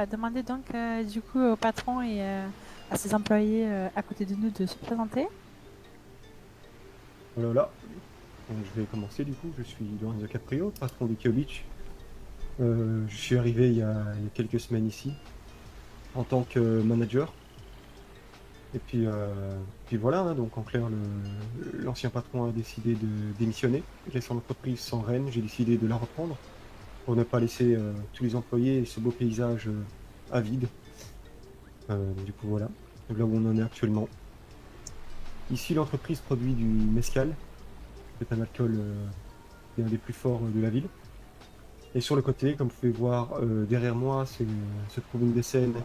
va demander donc du coup au patron et à ses employés à côté de nous de se présenter. Voilà. Donc, je vais commencer du coup. Je suis Lorenzo Caprio, patron de Keo Beach. Je suis arrivé il y a quelques semaines ici en tant que manager. Et puis voilà, hein. Donc en clair, l'ancien patron a décidé de démissionner, laissant l'entreprise sans rêne. J'ai décidé de la reprendre pour ne pas laisser tous les employés et ce beau paysage à vide. Du coup voilà, donc là où on en est actuellement. Ici, l'entreprise produit du mezcal, qui est un alcool qui est un des plus forts de la ville. Et sur le côté, comme vous pouvez voir derrière moi, se trouve une des scènes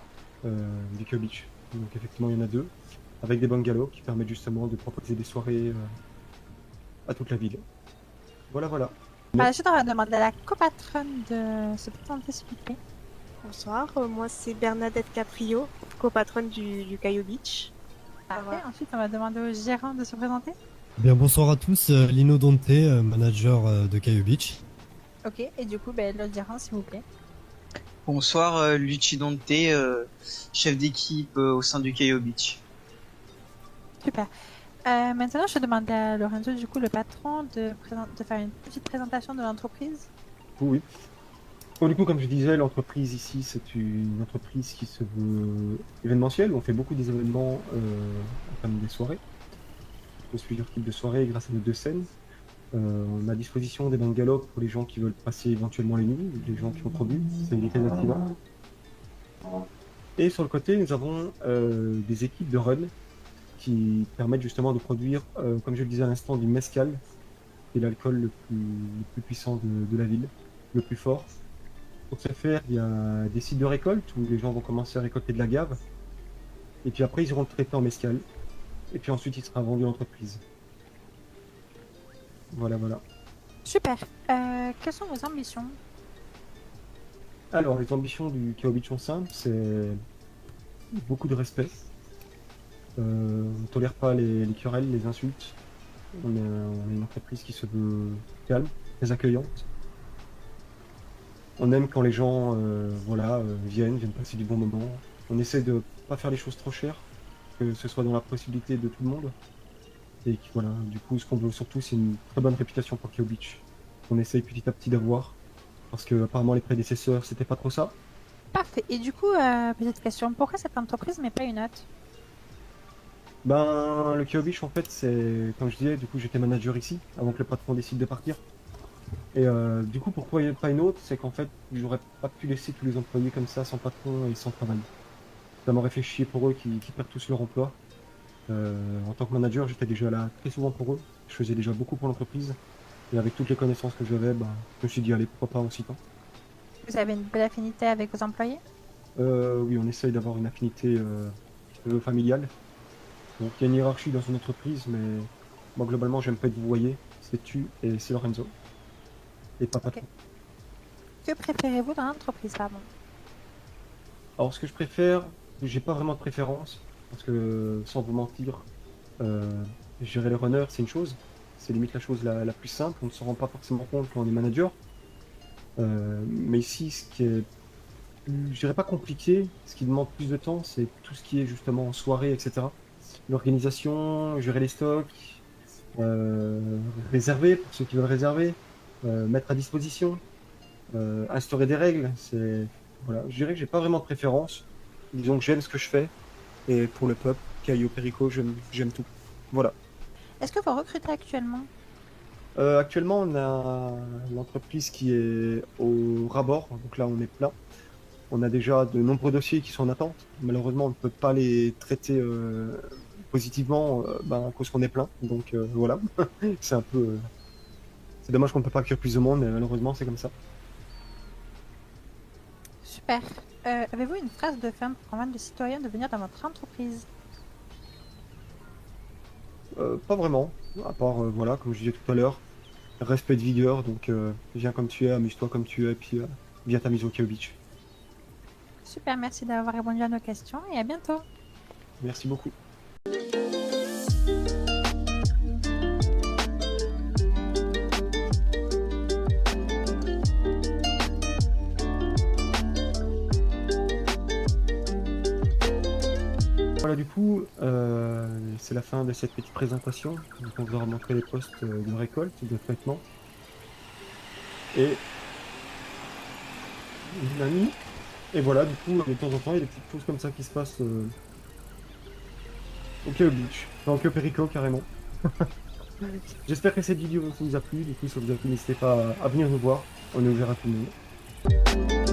du Keo Beach. Donc effectivement, il y en a deux, avec des bungalows qui permettent justement de proposer des soirées à toute la ville. Voilà, voilà. Par Mais la suite, on va demander à la copatronne de se présenter s'il vous plaît. Bonsoir, moi c'est Bernadette Caprio, copatronne du Caillou Beach. Parfait. Ensuite, on va demander au gérant de se présenter. Bien, bonsoir à tous, Lino Dante, manager de Caillou Beach. Ok. Et du coup, le gérant s'il vous plaît. Bonsoir, Luci Dante, chef d'équipe au sein du Cayo Beach. Super. Maintenant, je vais demander à Lorenzo, du coup, le patron, de faire une petite présentation de l'entreprise. oui. Bon, du coup, comme je disais, l'entreprise ici, c'est une entreprise qui se veut événementielle. On fait beaucoup des événements comme des soirées. On fait plusieurs types de soirées grâce à nos deux scènes. On a à disposition des bungalows pour les gens qui veulent passer éventuellement les nuits, les gens qui ont trop bu, c'est éviter les accidents. Et sur le côté, nous avons des équipes de run qui permettent justement de produire, comme je le disais à l'instant, du mezcal, qui est l'alcool le plus puissant de la ville, le plus fort. Pour ce faire, il y a des sites de récolte où les gens vont commencer à récolter de l'agave. Et puis après, ils iront le traiter en mezcal. Et puis ensuite, il sera vendu à l'entreprise. Voilà, voilà. Super. Quelles sont vos ambitions? Alors, les ambitions du Kao Beach sont simples, c'est beaucoup de respect. On ne tolère pas les querelles, les insultes. On est une entreprise qui se veut calme, très accueillante. On aime quand les gens viennent passer du bon moment. On essaie de pas faire les choses trop chères, que ce soit dans la possibilité de tout le monde. Et voilà, du coup, ce qu'on veut surtout, c'est une très bonne réputation pour Keo Beach. On essaye petit à petit d'avoir, parce que apparemment les prédécesseurs, c'était pas trop ça. Parfait. Et du coup, petite question, pourquoi cette entreprise mais pas une autre? Ben, le Keo Beach, en fait, c'est, comme je disais, du coup, j'étais manager ici, avant que le patron décide de partir. Et du coup, pourquoi il n'y a pas une autre? C'est qu'en fait, j'aurais pas pu laisser tous les employés comme ça, sans patron et sans travail. Ça m'aurait fait chier pour eux qui perdent tous leur emploi. En tant que manager, j'étais déjà là très souvent pour eux. Je faisais déjà beaucoup pour l'entreprise. Et avec toutes les connaissances que j'avais, bah, je me suis dit, allez, pourquoi pas aussitôt. Vous avez une belle affinité avec vos employés? Oui, on essaye d'avoir une affinité familiale. Donc il y a une hiérarchie dans une entreprise, mais moi globalement, j'aime pas être vouvoyé. C'est tu et c'est Lorenzo. Et pas Ok. patron. Que préférez-vous dans l'entreprise, pardon? Alors ce que je préfère, j'ai pas vraiment de préférence. Parce que sans vous mentir, gérer les runners, c'est une chose. C'est limite la chose la plus simple. On ne s'en rend pas forcément compte quand on est manager. Mais ici, ce qui est, je dirais pas compliqué, ce qui demande plus de temps, c'est tout ce qui est justement soirée, etc. L'organisation, gérer les stocks, réserver pour ceux qui veulent réserver, mettre à disposition, instaurer des règles. C'est voilà, je dirais que j'ai pas vraiment de préférence. Disons que j'aime ce que je fais et pour le peuple, Caio Perico, j'aime tout. Voilà. Est-ce que vous recrutez actuellement? Actuellement, on a l'entreprise qui est au ras-bord, donc là on est plein. On a déjà de nombreux dossiers qui sont en attente. Malheureusement, on ne peut pas les traiter positivement à cause qu'on est plein. Donc voilà, c'est un peu. C'est dommage qu'on ne peut pas accueillir plus de monde, mais malheureusement, c'est comme ça. Super. Avez-vous une phrase de fin pour convaincre les citoyens de venir dans votre entreprise? Pas vraiment, à part, voilà, comme je disais tout à l'heure, respect de vigueur. Donc viens comme tu es, amuse-toi comme tu es, puis viens t'amuser au Keo Beach. Super, merci d'avoir répondu à nos questions et à bientôt. Merci beaucoup. Voilà, du coup, c'est la fin de cette petite présentation. Donc, on vous aura montré les postes de récolte, de traitement. Et Nani. Et voilà, du coup, de temps en temps, il y a des petites choses comme ça qui se passent au Keo Beach, enfin, au Keo Perico carrément. J'espère que cette vidéo vous a plu. Du coup, si ça vous a plu, n'hésitez pas à venir nous voir. On est ouvert à tout le monde.